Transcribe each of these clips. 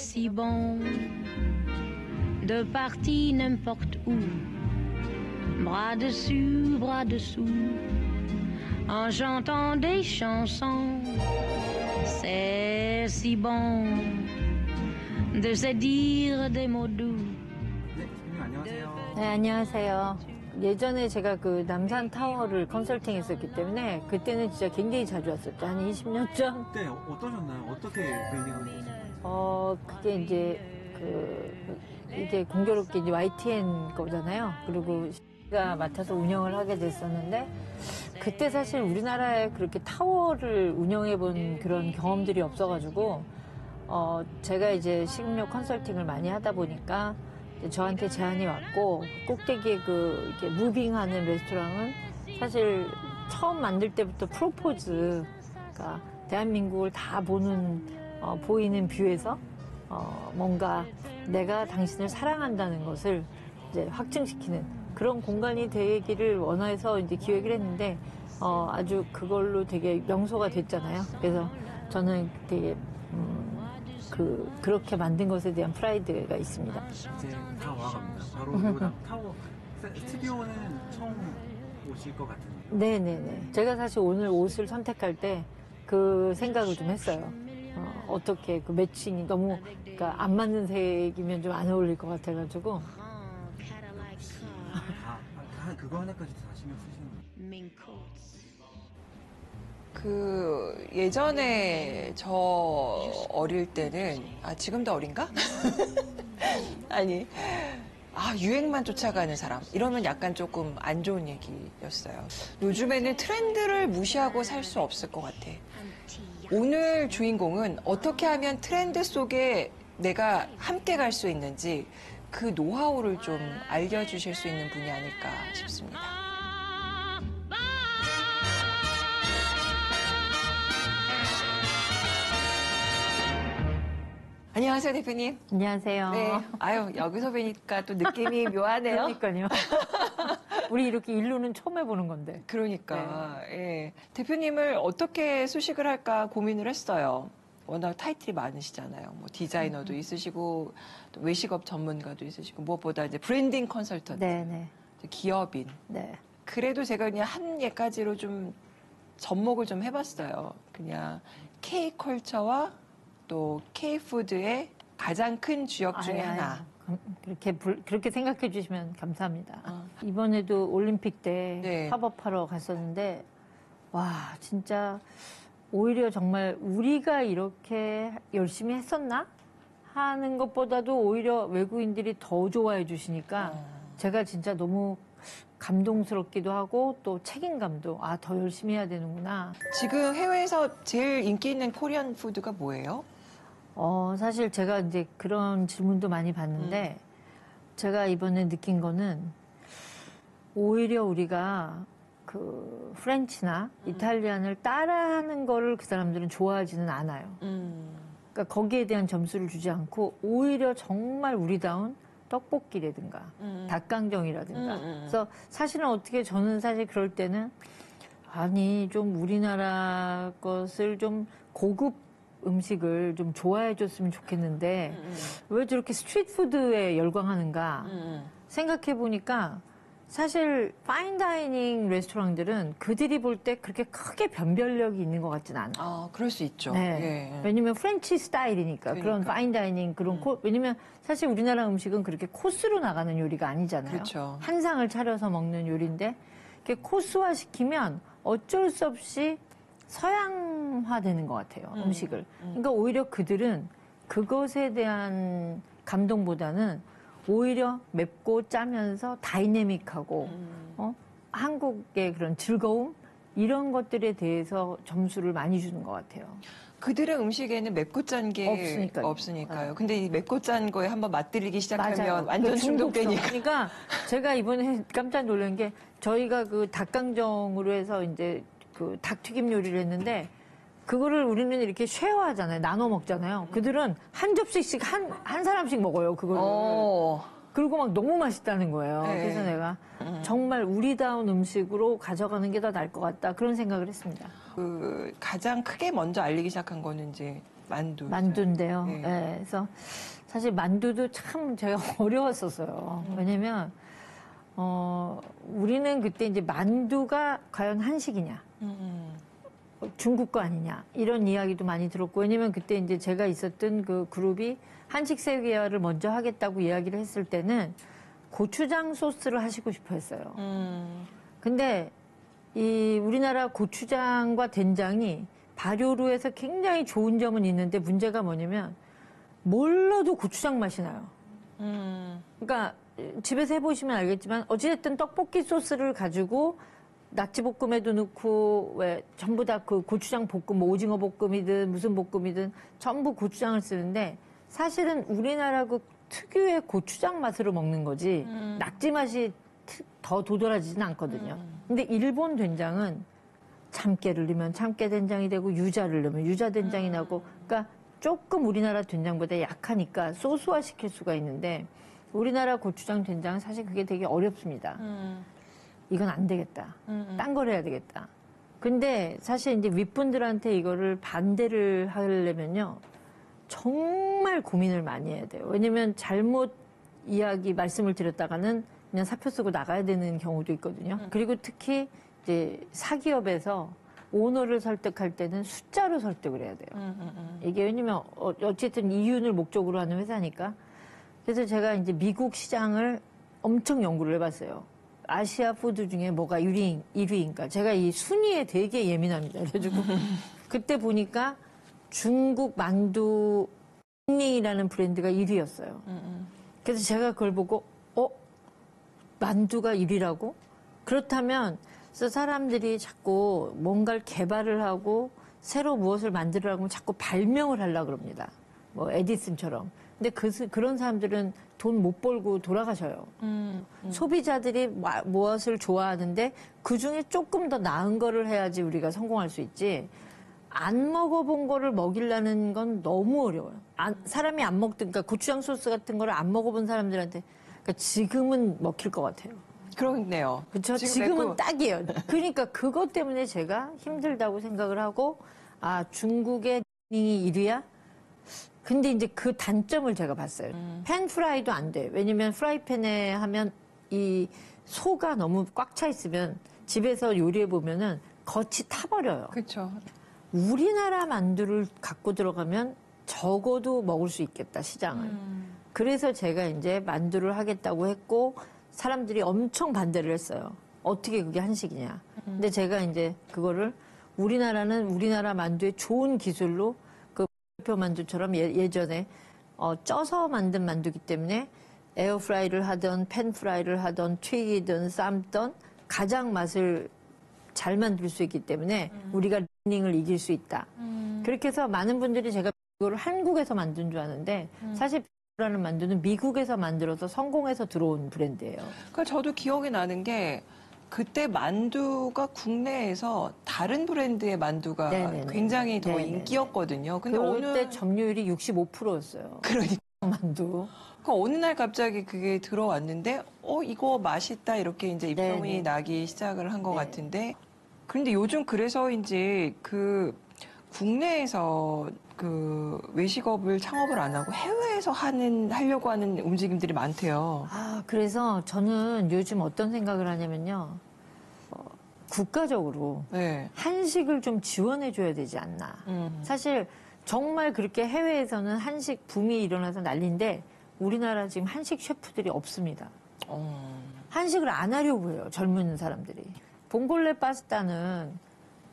si bon de partir n'importe où, bras dessus, bras dessous, en chantant des chansons. C'est si bon de se dire des mots doux. 네, 대표님 안녕하세요. 네, 안녕하세요. 예전에 제가 그 남산 타워를 컨설팅 했었기 때문에 그때는 진짜 굉장히 자주 왔었죠. 한 20년 전. 그때 어떠셨나요? 어떻게 브랜딩을 하셨나요? 그게 이게 공교롭게 이제 YTN 거잖아요. 그리고 제가 맡아서 운영을 하게 됐었는데 그때 사실 우리나라에 그렇게 타워를 운영해 본 그런 경험들이 없어가지고 제가 이제 식음료 컨설팅을 많이 하다 보니까 저한테 제안이 왔고 꼭대기에 이렇게 무빙하는 레스토랑은 사실 처음 만들 때부터 프로포즈, 그러니까 대한민국을 다 보이는 뷰에서 뭔가 내가 당신을 사랑한다는 것을 이제 확증시키는 그런 공간이 되기를 원해서 이제 기획을 했는데 아주 그걸로 되게 명소가 됐잖아요. 그래서 저는 되게 그렇게 만든 것에 대한 프라이드가 있습니다. 이제 다 와갑니다. 바로 타워 스튜디오는 처음 오실 것 같은데. 네네네. 제가 사실 오늘 옷을 선택할 때 그 생각을 좀 했어요. 어떻게 그 매칭이 너무 그러니까 안 맞는 색이면 좀 안 어울릴 것 같아가지고. 그거 하나까지 다 신경 쓰시는 거예요? 예전에 저 어릴 때는, 지금도 어린가? 아니, 유행만 쫓아가는 사람. 이러면 약간 조금 안 좋은 얘기였어요. 요즘에는 트렌드를 무시하고 살 수 없을 것 같아. 오늘 주인공은 어떻게 하면 트렌드 속에 내가 함께 갈 수 있는지 그 노하우를 좀 알려주실 수 있는 분이 아닐까 싶습니다. 안녕하세요, 대표님. 안녕하세요. 네. 여기서 뵈니까 또 느낌이 묘하네요. 그러니까요. 우리 이렇게 일루는 처음 해보는 건데. 그러니까. 네. 예. 대표님을 어떻게 수식을 할까 고민을 했어요. 워낙 타이틀이 많으시잖아요. 뭐 디자이너도 있으시고, 또 외식업 전문가도 있으시고, 무엇보다 이제 브랜딩 컨설턴트. 네네. 기업인. 네. 그래도 제가 그냥 한 예까지로 좀 접목을 좀 해봤어요. 그냥 K컬처와 또 K푸드의 가장 큰 주역 중에 하나. 그렇게 생각해 주시면 감사합니다. 이번에도 올림픽 때 네. 팝업하러 갔었는데, 와, 진짜 오히려 정말 우리가 이렇게 열심히 했었나? 하는 것보다도 오히려 외국인들이 더 좋아해 주시니까 제가 진짜 너무 감동스럽기도 하고 또 책임감도 더 열심히 해야 되는구나. 지금 해외에서 제일 인기 있는 코리안 푸드가 뭐예요? 사실 제가 이제 그런 질문도 많이 받는데 제가 이번에 느낀 거는 오히려 우리가 그 프렌치나 이탈리안을 따라하는 거를 그 사람들은 좋아하지는 않아요. 그러니까 거기에 대한 점수를 주지 않고 오히려 정말 우리다운 떡볶이라든가 닭강정이라든가 그래서 사실은 저는 사실 그럴 때는 좀 우리나라 것을 좀 고급 음식을 좀 좋아해 줬으면 좋겠는데 왜 저렇게 스트리트푸드에 열광하는가 생각해 보니까 사실 파인다이닝 레스토랑들은 그들이 볼 때 그렇게 크게 변별력이 있는 것 같진 않아요. 그럴 수 있죠. 네. 예. 왜냐면 프렌치 스타일이니까 그런 파인다이닝 왜냐면 사실 우리나라 음식은 그렇게 코스로 나가는 요리가 아니잖아요. 그렇죠. 한 상을 차려서 먹는 요리인데 이렇게 코스화 시키면 어쩔 수 없이 서양화되는 것 같아요, 음식을. 그러니까 오히려 그들은 그것에 대한 감동보다는 오히려 맵고 짜면서 다이내믹하고 한국의 그런 즐거움 이런 것들에 대해서 점수를 많이 주는 것 같아요. 그들의 음식에는 맵고 짠 게 없으니까요. 근데 이 맵고 짠 거에 한번 맛들이기 시작하면 맞아요. 완전 중독되니까. 그러니까 제가 이번에 깜짝 놀란 게 저희가 그 닭강정으로 해서 이제 그 닭튀김 요리를 했는데 그거를 우리는 이렇게 쉐어하잖아요. 나눠 먹잖아요. 그들은 한 접시씩 한 사람씩 먹어요. 그거를. 그리고 막 너무 맛있다는 거예요. 네. 그래서 내가 정말 우리다운 음식으로 가져가는 게 더 나을 것 같다. 그런 생각을 했습니다. 가장 크게 먼저 알리기 시작한 거는 이제 만두인데요. 네. 네, 그래서 사실 만두도 참 제가 어려웠었어요. 왜냐면 우리는 그때 이제 만두가 과연 한식이냐, 중국 거 아니냐 이런 이야기도 많이 들었고, 왜냐면 그때 이제 제가 있었던 그 그룹이 한식 세계화를 먼저 하겠다고 이야기를 했을 때는 고추장 소스를 하시고 싶어 했어요. 근데 이 우리나라 고추장과 된장이 발효로에서 굉장히 좋은 점은 있는데, 문제가 뭐냐면 뭘 넣어도 고추장 맛이 나요. 그러니까 집에서 해보시면 알겠지만 어찌됐든 떡볶이 소스를 가지고 낙지볶음에도 넣고 왜 전부 다 그 고추장 볶음, 뭐 오징어 볶음이든 무슨 볶음이든 전부 고추장을 쓰는데, 사실은 우리나라 그 특유의 고추장 맛으로 먹는 거지 낙지 맛이 더 도드라지진 않거든요. 근데 일본 된장은 참깨를 넣으면 참깨 된장이 되고 유자를 넣으면 유자 된장이 나고, 그러니까 조금 우리나라 된장보다 약하니까 소스화 시킬 수가 있는데, 우리나라 고추장 된장은 사실 그게 되게 어렵습니다. 이건 안 되겠다. 딴 걸 해야 되겠다. 근데 사실 이제 윗분들한테 이거를 반대를 하려면요, 정말 고민을 많이 해야 돼요. 왜냐면 잘못 말씀을 드렸다가는 그냥 사표 쓰고 나가야 되는 경우도 있거든요. 그리고 특히 이제 사기업에서 오너를 설득할 때는 숫자로 설득을 해야 돼요. 이게 왜냐면 어쨌든 이윤을 목적으로 하는 회사니까. 그래서 제가 이제 미국 시장을 엄청 연구를 해봤어요. 아시아 푸드 중에 뭐가 1위인가. 제가 이 순위에 되게 예민합니다. 그래가지고 그때 보니까 중국 만두 닝이라는 브랜드가 1위였어요. 그래서 제가 그걸 보고 만두가 1위라고? 그렇다면 그래서 사람들이 자꾸 뭔가를 개발을 하고 새로 무엇을 만들으라고 하면 자꾸 발명을 하려고 그럽니다. 뭐 에디슨처럼. 근데 그런 사람들은 돈 못 벌고 돌아가셔요. 소비자들이 무엇을 좋아하는데 그중에 조금 더 나은 거를 해야지 우리가 성공할 수 있지. 안 먹어본 거를 먹이려는 건 너무 어려워요. 사람이 안 먹든, 그러니까 고추장 소스 같은 거를 안 먹어본 사람들한테, 그러니까 지금은 먹힐 것 같아요. 그렇네요. 그렇죠. 지금은 딱이에요. 그러니까 그것 때문에 제가 힘들다고 생각을 하고, 중국의 닝이 1위야? 근데 이제 그 단점을 제가 봤어요. 팬 프라이도 안 돼. 왜냐면 프라이팬에 하면 이 소가 너무 꽉 차 있으면 집에서 요리해 보면은 겉이 타버려요. 그렇죠. 우리나라 만두를 갖고 들어가면 적어도 먹을 수 있겠다, 시장을. 그래서 제가 이제 만두를 하겠다고 했고, 사람들이 엄청 반대를 했어요. 어떻게 그게 한식이냐. 근데 제가 이제 그거를 우리나라는 우리나라 만두의 좋은 기술로 그 표 만두처럼 예전에 쪄서 만든 만두기 때문에 에어프라이를 하던 팬프라이를 하던 튀기든 삶던 가장 맛을 잘 만들 수 있기 때문에 우리가 링을 이길 수 있다. 그렇게 해서 많은 분들이 제가 이거를 한국에서 만든 줄 아는데 사실 라는 만두는 미국에서 만들어서 성공해서 들어온 브랜드예요. 그러니까 저도 기억이 나는 게 그때 만두가 국내에서 다른 브랜드의 만두가 네네네. 굉장히 더 네네네. 인기였거든요. 근데 그때 점유율이 65%였어요. 그러니까 만두. 어느 날 갑자기 그게 들어왔는데 이거 맛있다 이렇게 이제 입소문이 네네. 나기 시작을 한 것 네. 같은데, 그런데 요즘 그래서인지 그 국내에서 그 외식업을 창업을 안 하고 해외에서 하려고 하는 움직임들이 많대요. 그래서 저는 요즘 어떤 생각을 하냐면요. 국가적으로 네. 한식을 좀 지원해줘야 되지 않나. 사실 정말 그렇게 해외에서는 한식 붐이 일어나서 난리인데 우리나라 지금 한식 셰프들이 없습니다. 한식을 안 하려고 해요, 젊은 사람들이. 봉골레 파스타는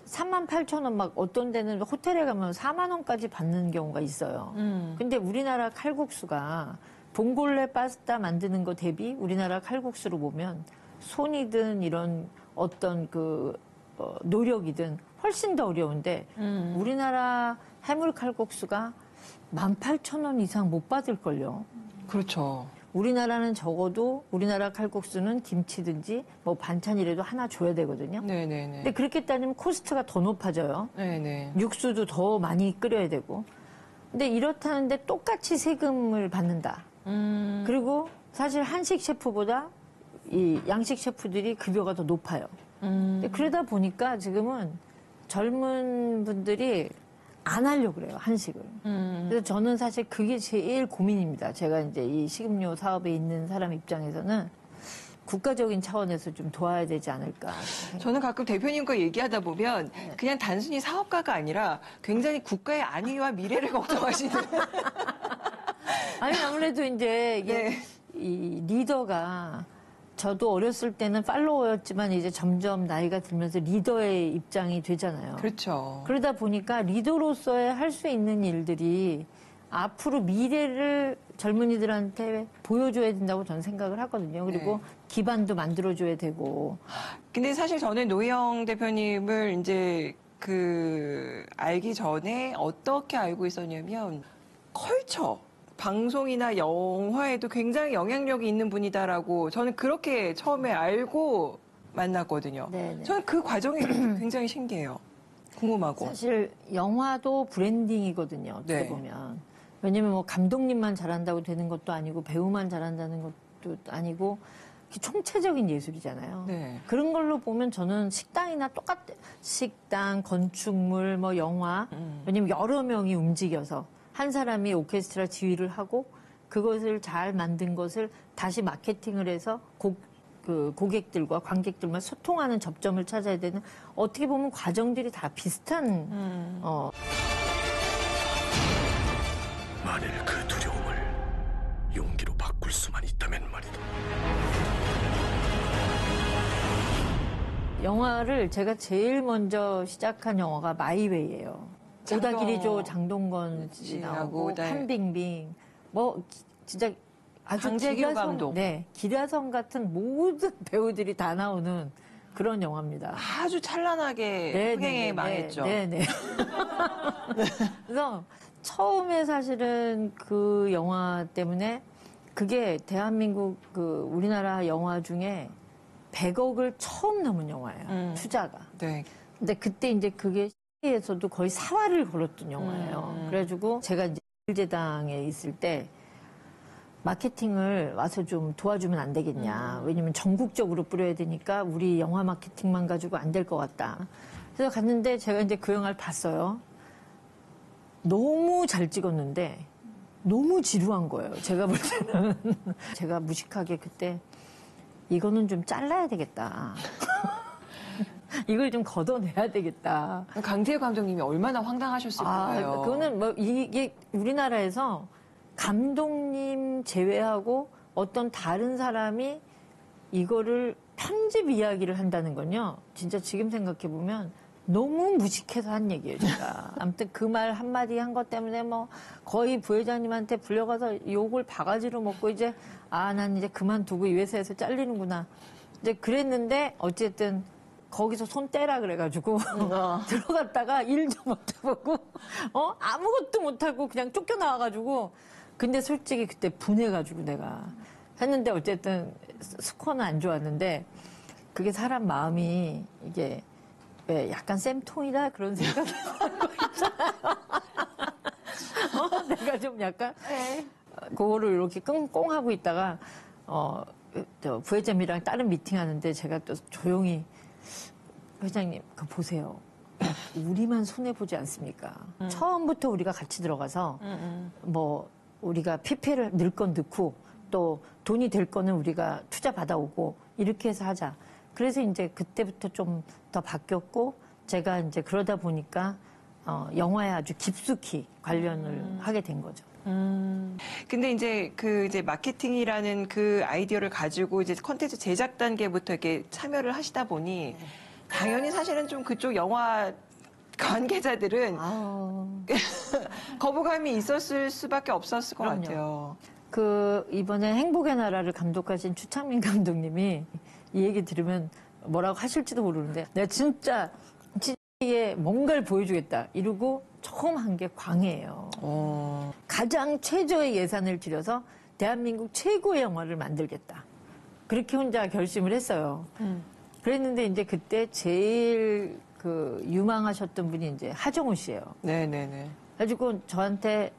38,000원 막 어떤 데는 호텔에 가면 4만 원까지 받는 경우가 있어요. 근데 우리나라 칼국수가 봉골레 파스타 만드는 거 대비 우리나라 칼국수로 보면 손이든 이런 어떤 그 노력이든 훨씬 더 어려운데 우리나라 해물 칼국수가 18,000원 이상 못 받을걸요. 그렇죠. 우리나라는 적어도 우리나라 칼국수는 김치든지 뭐 반찬이라도 하나 줘야 되거든요. 네네네. 근데 그렇게 따지면 코스트가 더 높아져요. 네네. 육수도 더 많이 끓여야 되고. 근데 이렇다는데 똑같이 세금을 받는다. 그리고 사실 한식 셰프보다 이 양식 셰프들이 급여가 더 높아요. 근데 그러다 보니까 지금은 젊은 분들이 안 하려고 그래요, 한식을. 그래서 저는 사실 그게 제일 고민입니다. 제가 이제 이 식음료 사업에 있는 사람 입장에서는 국가적인 차원에서 좀 도와야 되지 않을까. 저는 가끔 대표님과 얘기하다 보면 그냥 단순히 사업가가 아니라 굉장히 국가의 안위와 미래를 걱정하시는. 아니, 아무래도 이제 이게 네. 이 리더가 저도 어렸을 때는 팔로워였지만 이제 점점 나이가 들면서 리더의 입장이 되잖아요. 그렇죠. 그러다 보니까 리더로서의 할 수 있는 일들이 앞으로 미래를 젊은이들한테 보여줘야 된다고 저는 생각을 하거든요. 그리고 네. 기반도 만들어줘야 되고. 근데 사실 저는 노희영 대표님을 이제 알기 전에 어떻게 알고 있었냐면 컬처. 방송이나 영화에도 굉장히 영향력이 있는 분이다라고 저는 그렇게 처음에 알고 만났거든요. 네네. 저는 그 과정이 굉장히 신기해요. 궁금하고. 사실 영화도 브랜딩이거든요. 어떻게 네. 보면. 왜냐면 뭐 감독님만 잘한다고 되는 것도 아니고 배우만 잘한다는 것도 아니고 총체적인 예술이잖아요. 네. 그런 걸로 보면 저는 식당이나 똑같아요. 식당, 건축물, 뭐 영화. 왜냐면 여러 명이 움직여서 한 사람이 오케스트라 지휘를 하고 그것을 잘 만든 것을 다시 마케팅을 해서 고객들과 관객들과 소통하는 접점을 찾아야 되는 어떻게 보면 과정들이 다 비슷한 만일 그 두려움을 용기로 바꿀 수만 있다면 말이다. 영화를 제가 제일 먼저 시작한 영화가 마이웨이예요. 오다기리조 장동건 씨 나오고 네. 판빙빙 뭐 진짜 아주 강재규 감독. 네, 기라성 같은 모든 배우들이 다 나오는 그런 영화입니다. 아주 찬란하게 흥행에 망했죠. 네네. 그래서 처음에 사실은 그 영화 때문에 그게 대한민국 우리나라 영화 중에 100억을 처음 넘은 영화예요. 투자가. 네. 근데 그때 이제 그게 에서도 거의 사활을 걸었던 영화예요. 그래가지고 제가 이제 제당에 있을 때 마케팅을 와서 좀 도와주면 안 되겠냐. 왜냐면 전국적으로 뿌려야 되니까 우리 영화 마케팅만 가지고 안 될 것 같다. 그래서 갔는데 제가 이제 그 영화를 봤어요. 너무 잘 찍었는데 너무 지루한 거예요. 제가 볼 때는. 제가 무식하게 그때 이거는 좀 잘라야 되겠다. 이걸 좀 걷어내야 되겠다. 강재규 감독님이 얼마나 황당하셨을 거예요. 그거는 뭐 이게 우리나라에서 감독님 제외하고 어떤 다른 사람이 이거를 편집 이야기를 한다는 건요. 진짜 지금 생각해 보면 너무 무식해서 한 얘기예요, 제가. 아무튼 그 말 한마디 한 것 때문에 뭐 거의 부회장님한테 불려가서 욕을 바가지로 먹고 이제 난 이제 그만두고 이 회사에서 잘리는구나. 이제 그랬는데 어쨌든 거기서 손 떼라 그래가지고 들어갔다가 일도 못 해보고 아무것도 못하고 그냥 쫓겨나와가지고 근데 솔직히 그때 분해가지고 내가 했는데 어쨌든 스코어는 안 좋았는데 그게 사람 마음이 이게 왜 약간 쌤통이다 그런 생각이 하고 있잖아요. 내가 좀 약간 그거를 이렇게 끙꽁 하고 있다가 저 부회장이랑 다른 미팅하는데 제가 또 조용히 회장님, 그거 보세요. 우리만 손해보지 않습니까? 처음부터 우리가 같이 들어가서, 뭐, 우리가 PPL을 넣을 건 넣고, 또 돈이 될 거는 우리가 투자 받아오고, 이렇게 해서 하자. 그래서 이제 그때부터 좀 더 바뀌었고, 제가 이제 그러다 보니까, 영화에 아주 깊숙이 관련을 하게 된 거죠. 근데 이제 이제 마케팅이라는 그 아이디어를 가지고 이제 콘텐츠 제작 단계부터 이렇게 참여를 하시다 보니, 당연히 사실은 좀 그쪽 영화 관계자들은 거부감이 있었을 수밖에 없었을 것 그럼요. 같아요. 이번에 행복의 나라를 감독하신 추창민 감독님이 이 얘기 들으면 뭐라고 하실지도 모르는데 내가 진짜 이게 뭔가를 보여주겠다 이러고 처음 한 게 광해예요. 가장 최저의 예산을 들여서 대한민국 최고의 영화를 만들겠다. 그렇게 혼자 결심을 했어요. 그랬는데 이제 그때 제일 유망하셨던 분이 이제 하정우 씨예요. 네네네. 그래가지고 저한테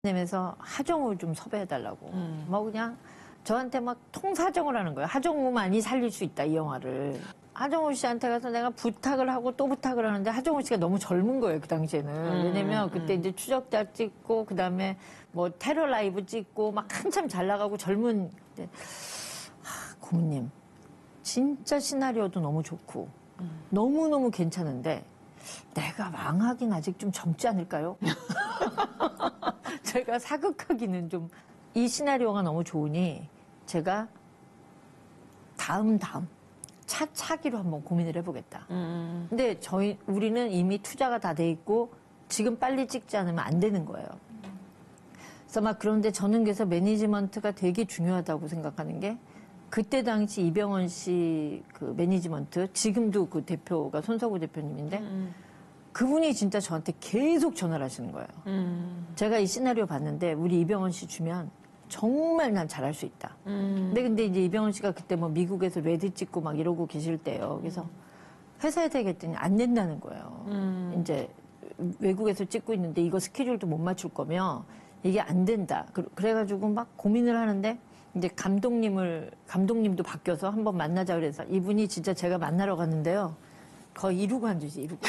내면서 하정우 좀 섭외해달라고. 뭐 그냥 저한테 막 통사정을 하는 거예요. 하정우만이 살릴 수 있다 이 영화를. 하정우 씨한테 가서 내가 부탁을 하고 또 부탁을 하는데 하정우 씨가 너무 젊은 거예요, 그 당시에는. 왜냐면 그때 이제 추적자 찍고, 그 다음에 뭐 테러 라이브 찍고, 막 한참 잘 나가고 젊은. 고모님, 진짜 시나리오도 너무 좋고, 너무너무 괜찮은데, 내가 망하긴 아직 좀 젊지 않을까요? 제가 사극하기는 좀, 이 시나리오가 너무 좋으니, 제가 다음 차차기로 한번 고민을 해보겠다. 근데 우리는 이미 투자가 다 돼 있고 지금 빨리 찍지 않으면 안 되는 거예요. 그래서 막 그런데 저는 그래서 매니지먼트가 되게 중요하다고 생각하는 게 그때 당시 이병헌 씨 그 매니지먼트, 지금도 그 대표가 손석구 대표님인데 그분이 진짜 저한테 계속 전화를 하시는 거예요. 제가 이 시나리오 봤는데 우리 이병헌 씨 주면 정말 난 잘할 수 있다. 근데 이제 이병헌 씨가 그때 뭐 미국에서 레드 찍고 막 이러고 계실 때요. 그래서 회사에 대겠더니 안 된다는 거예요. 이제 외국에서 찍고 있는데 이거 스케줄도 못 맞출 거면 이게 안 된다. 그래가지고 막 고민을 하는데 이제 감독님도 바뀌어서 한번 만나자 그래서 이분이 진짜 제가 만나러 갔는데요. 거의 이러고 앉으지, 이러고.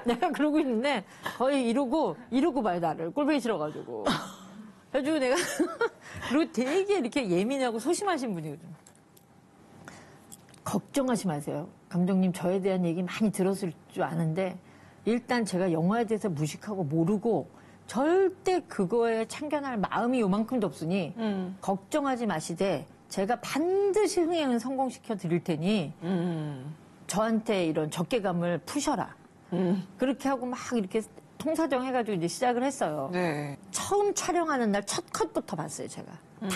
내가 그러고 있는데 거의 이러고 봐요, 나를. 꼴보기 싫어가지고. 그래가지고 내가, 그리고 되게 이렇게 예민하고 소심하신 분이거든요. 걱정하지 마세요. 감독님, 저에 대한 얘기 많이 들었을 줄 아는데, 일단 제가 영화에 대해서 무식하고 모르고, 절대 그거에 참견할 마음이 요만큼도 없으니, 걱정하지 마시되, 제가 반드시 흥행은 성공시켜 드릴 테니, 저한테 이런 적개감을 푸셔라. 그렇게 하고 막 이렇게 통사정 해가지고 이제 시작을 했어요. 네. 처음 촬영하는 날 첫 컷부터 봤어요, 제가.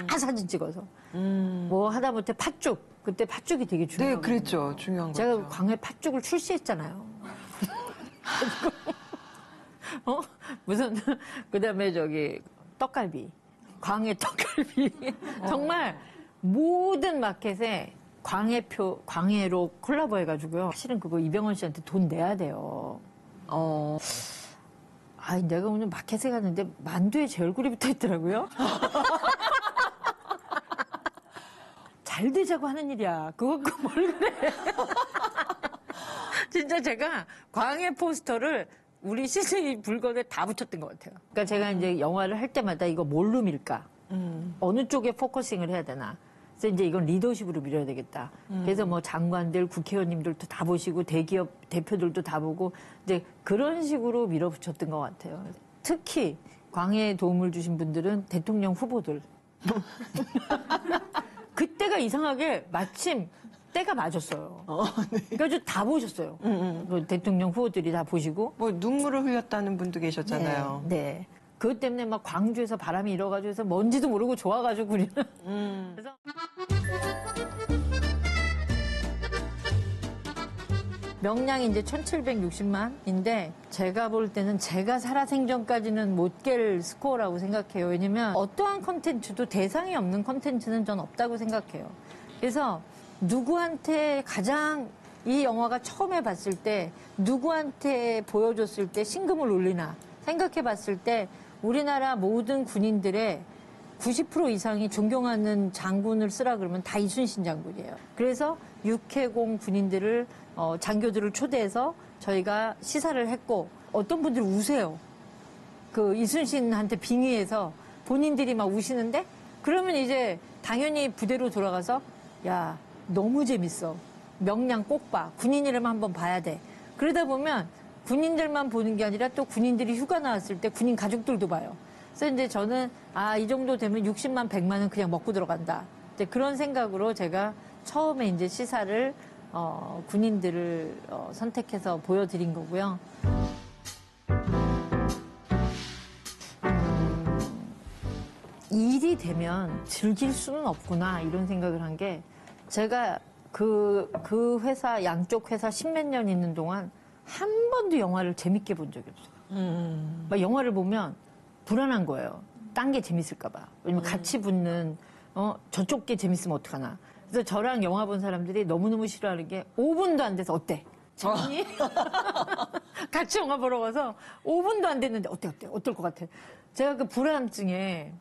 다 사진 찍어서. 뭐 하다못해 팥죽. 그때 팥죽이 되게 네, 중요해요. 그랬죠. 중요한 거죠. 제가 광해 팥죽을 출시했잖아요. 무슨, 그 다음에 떡갈비. 광해 떡갈비. 정말 모든 마켓에 광해로 콜라보 해가지고요. 사실은 그거 이병헌 씨한테 돈 내야 돼요. 내가 오늘 마켓에 갔는데 만두에 제 얼굴이 붙어 있더라고요. 잘 되자고 하는 일이야. 그거 뭘 그래. 진짜 제가 광해 포스터를 우리 CJ 물건에 다 붙였던 것 같아요. 그러니까 제가 이제 영화를 할 때마다 이거 뭘로 밀까? 어느 쪽에 포커싱을 해야 되나? 그래서 이제 이건 리더십으로 밀어야 되겠다. 그래서 뭐 장관들, 국회의원님들도 다 보시고 대기업 대표들도 다 보고 이제 그런 식으로 밀어붙였던 것 같아요. 특히 광해에 도움을 주신 분들은 대통령 후보들. 그때가 이상하게 마침 때가 맞았어요. 그래서 다 보셨어요. 그 대통령 후보들이 다 보시고. 뭐 눈물을 흘렸다는 분도 계셨잖아요. 네. 그것 때문에 막 광주에서 바람이 일어가지고 해서 뭔지도 모르고 좋아가지고 우리는. 그래서 명량이 이제 1760만인데 제가 볼 때는 제가 살아생전까지는 못 깰 스코어라고 생각해요. 왜냐면 어떠한 콘텐츠도 대상이 없는 콘텐츠는 전 없다고 생각해요. 그래서 누구한테 가장 이 영화가 처음에 봤을 때 누구한테 보여줬을 때 심금을 울리나 생각해 봤을 때 우리나라 모든 군인들의 90% 이상이 존경하는 장군을 쓰라 그러면 다 이순신 장군이에요. 그래서 육해공 군인들을 장교들을 초대해서 저희가 시사를 했고 어떤 분들이 우세요. 그 이순신한테 빙의해서 본인들이 막 우시는데 그러면 이제 당연히 부대로 돌아가서 야 너무 재밌어. 명량 꼭 봐. 군인이라면 한번 봐야 돼. 그러다 보면 군인들만 보는 게 아니라 또 군인들이 휴가 나왔을 때 군인 가족들도 봐요. 그래서 이제 저는 이 정도 되면 60만, 100만은 그냥 먹고 들어간다. 이제 그런 생각으로 제가 처음에 이제 시사를 군인들을 선택해서 보여드린 거고요. 일이 되면 즐길 수는 없구나 이런 생각을 한 게 제가 그 회사 양쪽 회사 10몇 년 있는 동안 한 번도 영화를 재밌게 본 적이 없어요. 막 영화를 보면 불안한 거예요. 딴 게 재밌을까 봐. 왜냐면 같이 붙는 저쪽 게 재밌으면 어떡하나. 그래서 저랑 영화 본 사람들이 너무너무 싫어하는 게 5분도 안 돼서 어때? 재밌니? 같이 영화 보러 가서 5분도 안 됐는데 어때? 어떨 것 같아? 제가 그 불안증에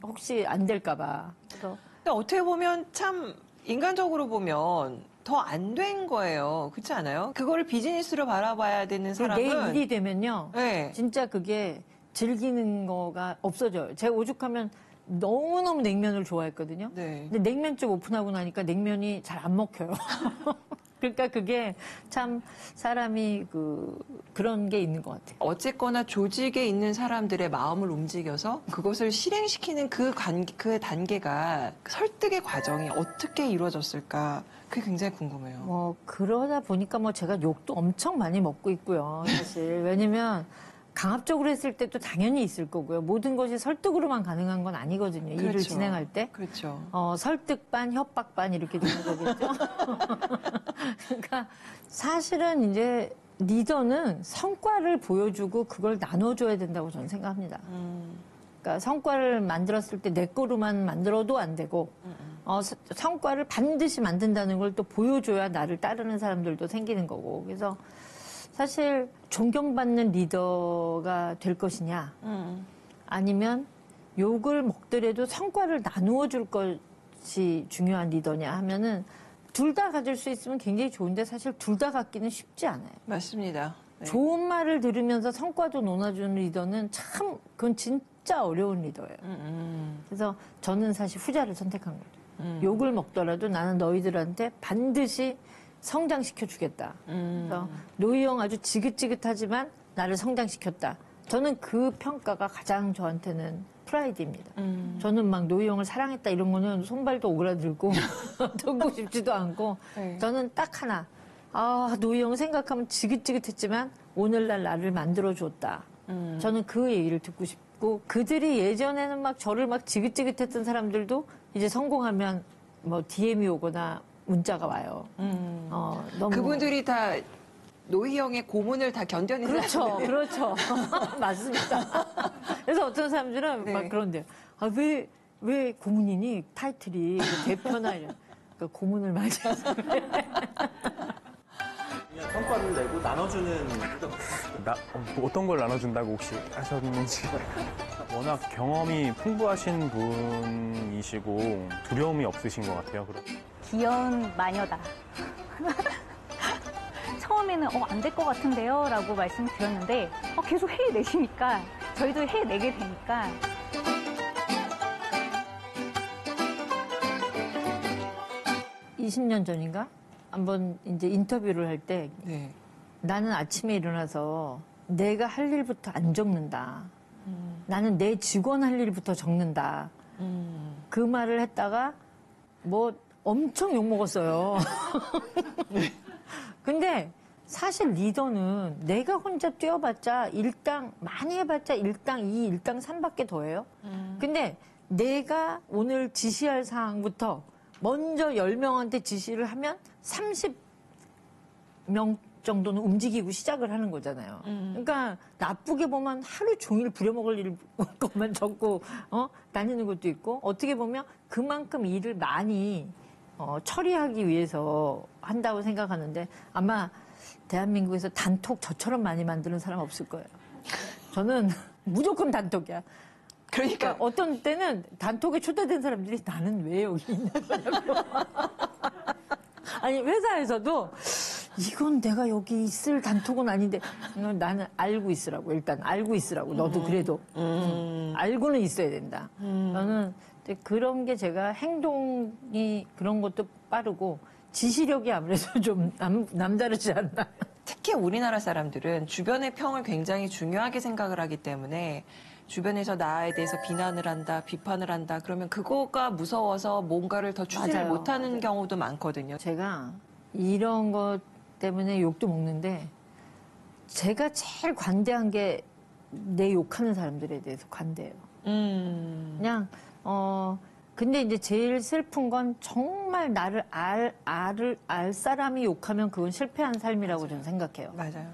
혹시 안 될까 봐. 그래서 근데 어떻게 보면 참 인간적으로 보면 더 안 된 거예요. 그렇지 않아요? 그거를 비즈니스로 바라봐야 되는 사람은 내 일이 되면요. 네. 진짜 그게 즐기는 거가 없어져요. 제가 오죽하면 너무너무 냉면을 좋아했거든요. 네. 근데 냉면 쪽 오픈하고 나니까 냉면이 잘 안 먹혀요. 그러니까 그게 참 사람이 그런 게 있는 것 같아요. 어쨌거나 조직에 있는 사람들의 마음을 움직여서 그것을 실행시키는 그 단계가 설득의 과정이 어떻게 이루어졌을까? 그게 굉장히 궁금해요. 뭐 그러다 보니까 뭐 제가 욕도 엄청 많이 먹고 있고요. 사실 왜냐면 강압적으로 했을 때도 당연히 있을 거고요. 모든 것이 설득으로만 가능한 건 아니거든요. 일을 그렇죠. 진행할 때. 그렇죠. 설득 반, 협박 반 이렇게 되는 거겠죠. 그러니까 사실은 이제 리더는 성과를 보여주고 그걸 나눠줘야 된다고 저는 생각합니다. 그러니까 성과를 만들었을 때 내 거로만 만들어도 안 되고 성과를 반드시 만든다는 걸 또 보여줘야 나를 따르는 사람들도 생기는 거고. 그래서 사실 존경받는 리더가 될 것이냐 아니면 욕을 먹더라도 성과를 나누어 줄 것이 중요한 리더냐 하면은 둘 다 가질 수 있으면 굉장히 좋은데 사실 둘 다 갖기는 쉽지 않아요. 맞습니다. 네. 좋은 말을 들으면서 성과도 논아주는 리더는 참 그건 진짜 어려운 리더예요. 그래서 저는 사실 후자를 선택한 거죠. 욕을 먹더라도 나는 너희들한테 반드시 성장시켜 주겠다. 그래서 노희영 아주 지긋지긋하지만 나를 성장시켰다. 저는 그 평가가 가장 저한테는 프라이드입니다. 저는 막 노희영을 사랑했다 이런 거는 손발도 오그라들고 듣고 싶지도 않고 네. 저는 딱 하나. 노희영 생각하면 지긋지긋했지만 오늘날 나를 만들어줬다. 저는 그 얘기를 듣고 싶고 그들이 예전에는 막 저를 막 지긋지긋했던 사람들도 이제 성공하면 뭐 DM이 오거나 문자가 와요. 너무 그분들이 다 노희영의 고문을 다 견뎌낸 그렇죠, 그렇죠. 맞습니다. 그래서 어떤 사람들은 네. 막 그런데요. 왜 고문이니? 타이틀이 대표나 이런. 그러니까 고문을 맞이해서 그래. 그냥 성과를 내고 나눠주는 리더. 어떤 걸 나눠준다고 혹시 하셨는지. 워낙 경험이 풍부하신 분이시고 두려움이 없으신 것 같아요. 귀여운 마녀다. 처음에는 안 될 것 같은데요? 라고 말씀드렸는데 계속 해내시니까 저희도 해내게 되니까 20년 전인가? 한번 이제 인터뷰를 할 때 네. 나는 아침에 일어나서 내가 할 일부터 안 적는다. 나는 내 직원 할 일부터 적는다. 그 말을 했다가 뭐 엄청 욕먹었어요. 근데 사실 리더는 내가 혼자 뛰어봤자 일당 많이 해봤자 일당 2, 일당 3밖에 더해요. 근데 내가 오늘 지시할 사항부터 먼저 10명한테 지시를 하면 30명 정도는 움직이고 시작을 하는 거잖아요. 그러니까 나쁘게 보면 하루 종일 부려먹을 일 것만 적고 다니는 것도 있고 어떻게 보면 그만큼 일을 많이 처리하기 위해서 한다고 생각하는데 아마 대한민국에서 단톡 저처럼 많이 만드는 사람 없을 거예요. 저는 무조건 단톡이야. 그러니까 어떤 때는 단톡에 초대된 사람들이 나는 왜 여기 있는 거냐고. 아니 회사에서도 이건 내가 여기 있을 단톡은 아닌데 나는 알고 있으라고. 일단 알고 있으라고. 너도 그래도 알고는 있어야 된다. 저는 그런 게 제가 행동이 그런 것도 빠르고 지시력이 아무래도 좀 남다르지 않나. 특히 우리나라 사람들은 주변의 평을 굉장히 중요하게 생각을 하기 때문에 주변에서 나에 대해서 비난을 한다, 비판을 한다. 그러면 그거가 무서워서 뭔가를 더 추진을 맞아요. 못하는 경우도 많거든요. 제가 이런 것 때문에 욕도 먹는데 제가 제일 관대한 게 내 욕하는 사람들에 대해서 관대해요. 그냥 근데 이제 제일 슬픈 건 정말 나를 알 사람이 욕하면 그건 실패한 삶이라고 저는 생각해요. 맞아요.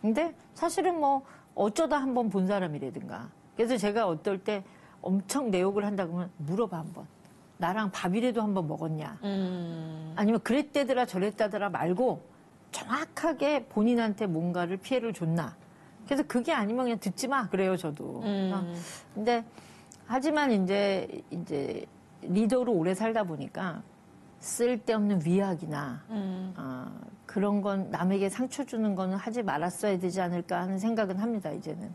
근데 사실은 뭐 어쩌다 한번 본 사람이라든가. 그래서 제가 어떨 때 엄청 내 욕을 한다 그러면 물어봐 한번. 나랑 밥이라도 한번 먹었냐. 아니면 그랬대더라 저랬다더라 말고 정확하게 본인한테 뭔가를 피해를 줬나. 그래서 그게 아니면 그냥 듣지 마. 그래요 저도. 근데 하지만 이제 리더로 오래 살다 보니까 쓸데없는 위약이나 그런 건 남에게 상처 주는 거는 하지 말았어야 되지 않을까 하는 생각은 합니다, 이제는.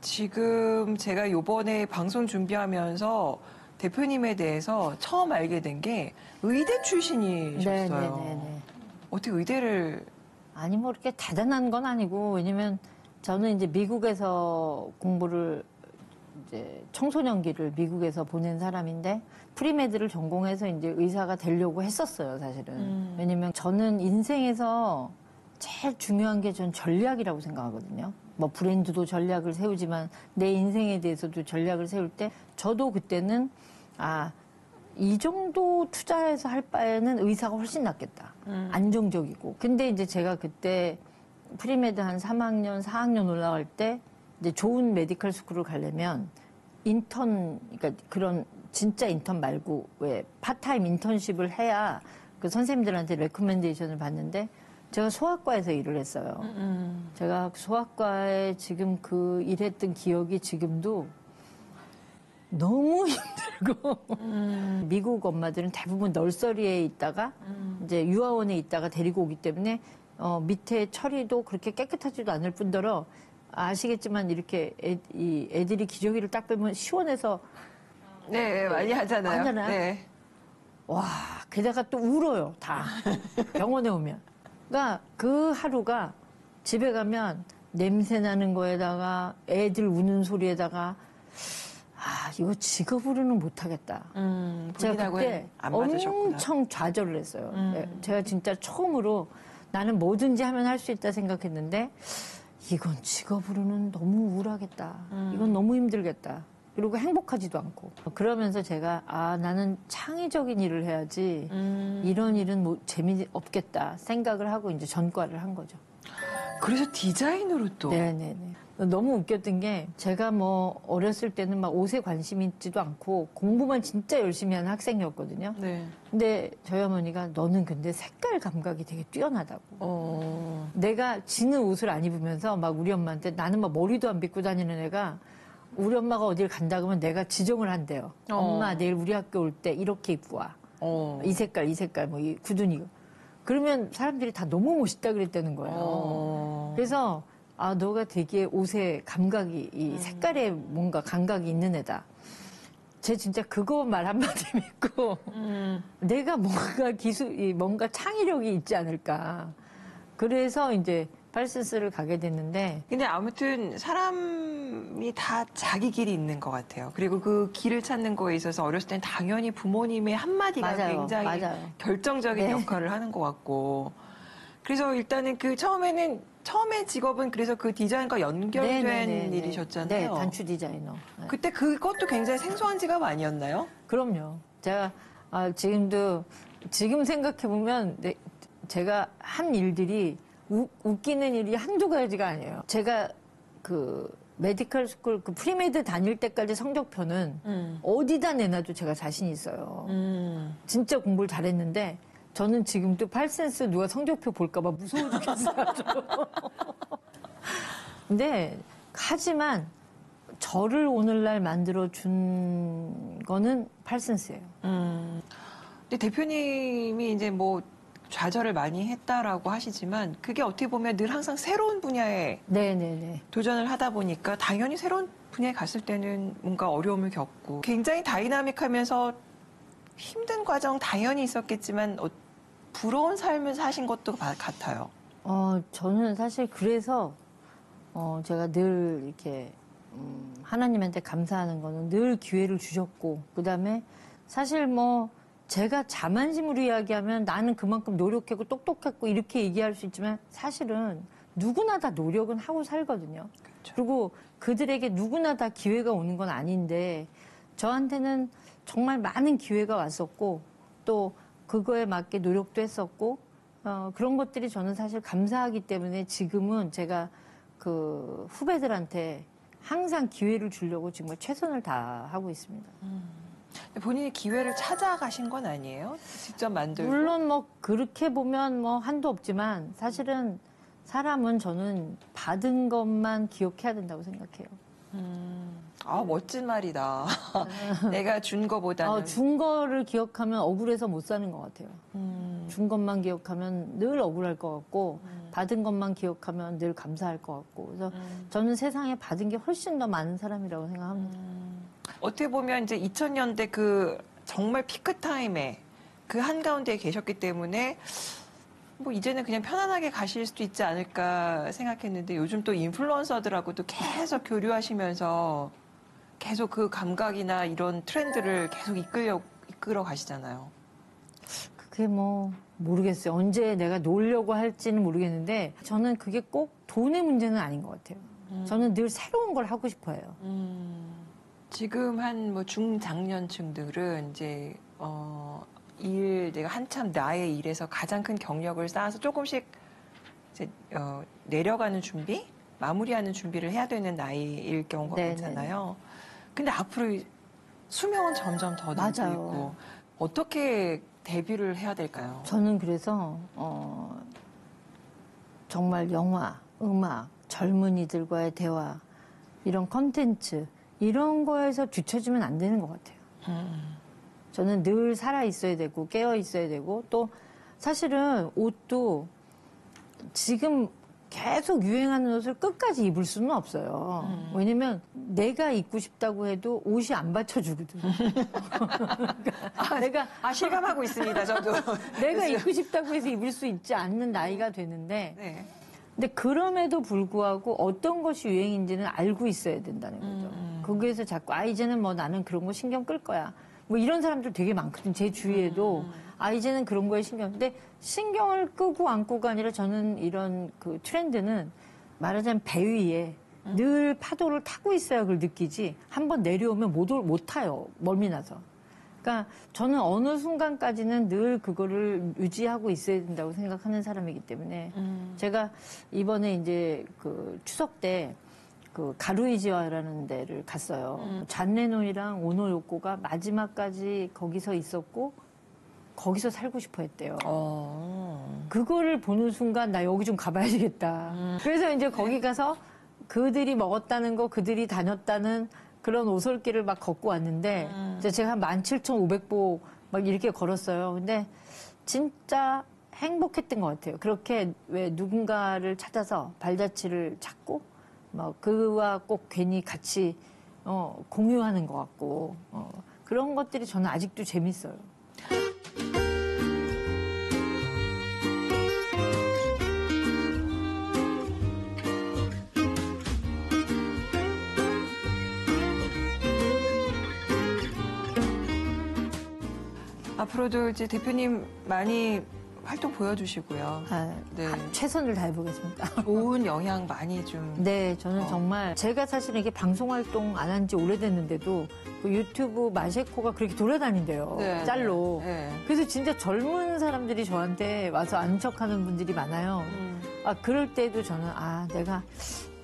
지금 제가 요번에 방송 준비하면서 대표님에 대해서 처음 알게 된 게 의대 출신이셨어요. 네네네. 어떻게 의대를 아니 뭐 이렇게 대단한 건 아니고 왜냐면 저는 이제 미국에서 공부를 이제 청소년기를 미국에서 보낸 사람인데 프리메드를 전공해서 이제 의사가 되려고 했었어요, 사실은. 왜냐면 저는 인생에서 제일 중요한 게 전 전략이라고 생각하거든요. 뭐 브랜드도 전략을 세우지만 내 인생에 대해서도 전략을 세울 때 저도 그때는 이 정도 투자해서 할 바에는 의사가 훨씬 낫겠다. 안정적이고. 근데 이제 제가 그때 프리메드 한 3학년, 4학년 올라갈 때 이제 좋은 메디컬 스쿨을 가려면 인턴, 그러니까 그런 진짜 인턴 말고 왜 파타임 인턴십을 해야 그 선생님들한테 레코멘데이션을 받는데 제가 소아과에서 일을 했어요. 제가 소아과에 지금 그 일했던 기억이 지금도 너무 힘들고 미국 엄마들은 대부분 널서리에 있다가 이제 유아원에 있다가 데리고 오기 때문에 밑에 처리도 그렇게 깨끗하지도 않을 뿐더러 아시겠지만 이렇게 애들이 기저귀를 딱 빼면 시원해서 네, 많이 하잖아요. 하잖아요. 네. 와, 게다가 또 울어요, 다. 병원에 오면. 그러니까 그 하루가 집에 가면 냄새 나는 거에다가 애들 우는 소리에다가 이거 직업으로는 못하겠다. 제가 그때 안 맞으셨구나. 엄청 좌절을 했어요. 제가 진짜 처음으로 나는 뭐든지 하면 할 수 있다 생각했는데 이건 직업으로는 너무 우울하겠다. 이건 너무 힘들겠다. 그리고 행복하지도 않고. 그러면서 제가 나는 창의적인 일을 해야지 이런 일은 뭐 재미없겠다 생각을 하고 이제 전과를 한 거죠. 그래서 디자인으로 또. 네네네. 너무 웃겼던 게 제가 뭐 어렸을 때는 막 옷에 관심이 있지도 않고 공부만 진짜 열심히 하는 학생이었거든요. 네. 근데 저희 어머니가 너는 근데 색깔 감각이 되게 뛰어나다고. 내가 지는 옷을 안 입으면서 막 우리 엄마한테 나는 막 머리도 안 빗고 다니는 애가 우리 엄마가 어딜 간다 그러면 내가 지정을 한대요. 엄마 내일 우리 학교 올 때 이렇게 입고 와. 이 색깔 뭐 이 구두니. 그러면 사람들이 다 너무 멋있다 그랬다는 거예요. 그래서 너가 되게 옷에 감각이 이 색깔에 뭔가 감각이 있는 애다. 제 진짜 그거 말 한마디 믿고 내가 뭔가 뭔가 창의력이 있지 않을까. 그래서 이제 팔센스를 가게 됐는데. 근데 아무튼 사람이 다 자기 길이 있는 것 같아요. 그리고 그 길을 찾는 거에 있어서 어렸을 땐 당연히 부모님의 한마디가 맞아요. 굉장히 맞아요. 결정적인 네. 역할을 하는 것 같고. 그래서 일단은 처음에 직업은 그래서 그 디자인과 연결된 네네네네. 일이셨잖아요. 네, 단추 디자이너. 네. 그때 그것도 굉장히 생소한 직업 아니었나요? 그럼요. 제가 지금 생각해보면 제가 한 일들이 웃기는 일이 한두 가지가 아니에요. 제가 그 메디컬 스쿨 그 프리메드 다닐 때까지 성적표는 어디다 내놔도 제가 자신 있어요. 진짜 공부를 잘했는데 저는 지금도 팔센스 누가 성적표 볼까봐 무서워 죽겠어요. 근데 하지만 저를 오늘날 만들어준 거는 팔센스예요. 근데 대표님이 이제 뭐 좌절을 많이 했다라고 하시지만 그게 어떻게 보면 늘 항상 새로운 분야에 네네네. 도전을 하다 보니까 당연히 새로운 분야에 갔을 때는 뭔가 어려움을 겪고 굉장히 다이나믹하면서 힘든 과정 당연히 있었겠지만 부러운 삶을 사신 것도 같아요. 저는 사실 그래서 제가 늘 이렇게 하나님한테 감사하는 거는 늘 기회를 주셨고 그다음에 사실 뭐 제가 자만심으로 이야기하면 나는 그만큼 노력했고 똑똑했고 이렇게 얘기할 수 있지만 사실은 누구나 다 노력은 하고 살거든요. 그렇죠. 그리고 그들에게 누구나 다 기회가 오는 건 아닌데 저한테는 정말 많은 기회가 왔었고 또 그거에 맞게 노력도 했었고 그런 것들이 저는 사실 감사하기 때문에 지금은 제가 그 후배들한테 항상 기회를 주려고 정말 최선을 다하고 있습니다. 본인이 기회를 찾아가신 건 아니에요? 직접 만들고? 물론 뭐 그렇게 보면 뭐 한도 없지만 사실은 사람은 저는 받은 것만 기억해야 된다고 생각해요. 아, 멋진 말이다. 내가 준 거보다는. 준 거를 기억하면 억울해서 못 사는 것 같아요. 준 것만 기억하면 늘 억울할 것 같고, 받은 것만 기억하면 늘 감사할 것 같고. 그래서 저는 세상에 받은 게 훨씬 더 많은 사람이라고 생각합니다. 어떻게 보면 이제 2000년대 그 정말 피크 타임에 그 한가운데에 계셨기 때문에 뭐 이제는 그냥 편안하게 가실 수도 있지 않을까 생각했는데 요즘 또 인플루언서들하고도 계속 교류하시면서 계속 그 감각이나 이런 트렌드를 계속 이끌어 가시잖아요. 그게 뭐 모르겠어요. 언제 내가 놀려고 할지는 모르겠는데 저는 그게 꼭 돈의 문제는 아닌 것 같아요. 저는 늘 새로운 걸 하고 싶어 해요. 지금 한 뭐 중장년층들은 이제 내가 한참 나의 일에서 가장 큰 경력을 쌓아서 조금씩 이제 내려가는 준비, 마무리하는 준비를 해야 되는 나이일 경우가 네, 많잖아요. 근데 앞으로 수명은 점점 더 늘고 맞아요. 있고 어떻게 대비를 해야 될까요? 저는 그래서 정말 영화, 음악, 젊은이들과의 대화, 이런 컨텐츠 이런 거에서 뒤처지면 안 되는 것 같아요. 저는 늘 살아 있어야 되고 깨어 있어야 되고 또 사실은 옷도 지금 계속 유행하는 옷을 끝까지 입을 수는 없어요. 왜냐면 내가 입고 싶다고 해도 옷이 안 받쳐주거든. 내가 실감하고 있습니다, 저도. 내가 입고 싶다고 해서 입을 수 있지 않는 나이가 되는데 네. 근데 그럼에도 불구하고 어떤 것이 유행인지는 알고 있어야 된다는 거죠. 거기에서 자꾸 이제는 뭐 나는 그런 거 신경 끌 거야. 뭐 이런 사람들 되게 많거든요. 제 주위에도 이제는 그런 거에 근데 신경을 끄고 안 끄고 아니라 저는 이런 그 트렌드는 말하자면 배 위에 늘 파도를 타고 있어야 그걸 느끼지 한번 내려오면 못 타요. 멀미 나서. 그러니까 저는 어느 순간까지는 늘 그거를 유지하고 있어야 된다고 생각하는 사람이기 때문에 제가 이번에 이제 그 추석 때 그 가루이지와라는 데를 갔어요. 잔 레논이랑 오노 요코가 마지막까지 거기서 있었고 거기서 살고 싶어 했대요. 그거를 보는 순간 나 여기 좀 가봐야 되겠다. 그래서 이제 거기 가서 그들이 먹었다는 거, 그들이 다녔다는 그런 오솔길을 막 걷고 왔는데 이제 제가 한 17,500보 막 이렇게 걸었어요. 근데 진짜 행복했던 것 같아요. 그렇게 왜 누군가를 찾아서 발자취를 찾고 막 그와 꼭 괜히 같이 공유하는 것 같고 그런 것들이 저는 아직도 재밌어요. 앞으로도 이제 대표님 많이 활동 보여주시고요. 네. 최선을 다해보겠습니다. 좋은 영향 많이 좀. 네, 저는 정말 제가 사실은 이게 방송 활동 안 한 지 오래됐는데도 그 유튜브 마셰코가 그렇게 돌아다닌대요. 네, 짤로. 네. 그래서 진짜 젊은 사람들이 저한테 와서 아는 척하는 분들이 많아요. 그럴 때도 저는 내가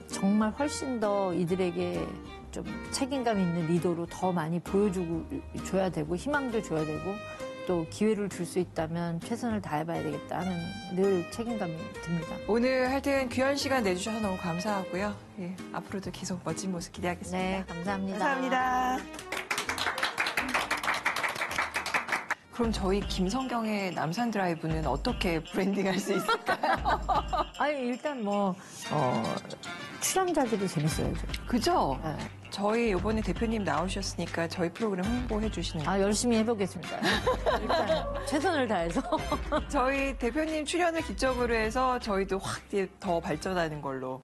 정말 훨씬 더 이들에게 좀 책임감 있는 리더로 더 많이 줘야 되고 희망도 줘야 되고 또 기회를 줄 수 있다면 최선을 다해봐야 되겠다 하는 늘 책임감이 듭니다. 오늘 하여튼 귀한 시간 내주셔서 너무 감사하고요. 예, 앞으로도 계속 멋진 모습 기대하겠습니다. 네, 감사합니다. 감사합니다. 그럼 저희 김성경의 남산 드라이브는 어떻게 브랜딩할 수 있을까요? 일단 출연자들이 재밌어요. 그죠? 네. 저희 이번에 대표님 나오셨으니까 저희 프로그램 홍보해 주시는 거. 열심히 해보겠습니다. 일단 최선을 다해서. 저희 대표님 출연을 기점으로 해서 저희도 확 더 발전하는 걸로.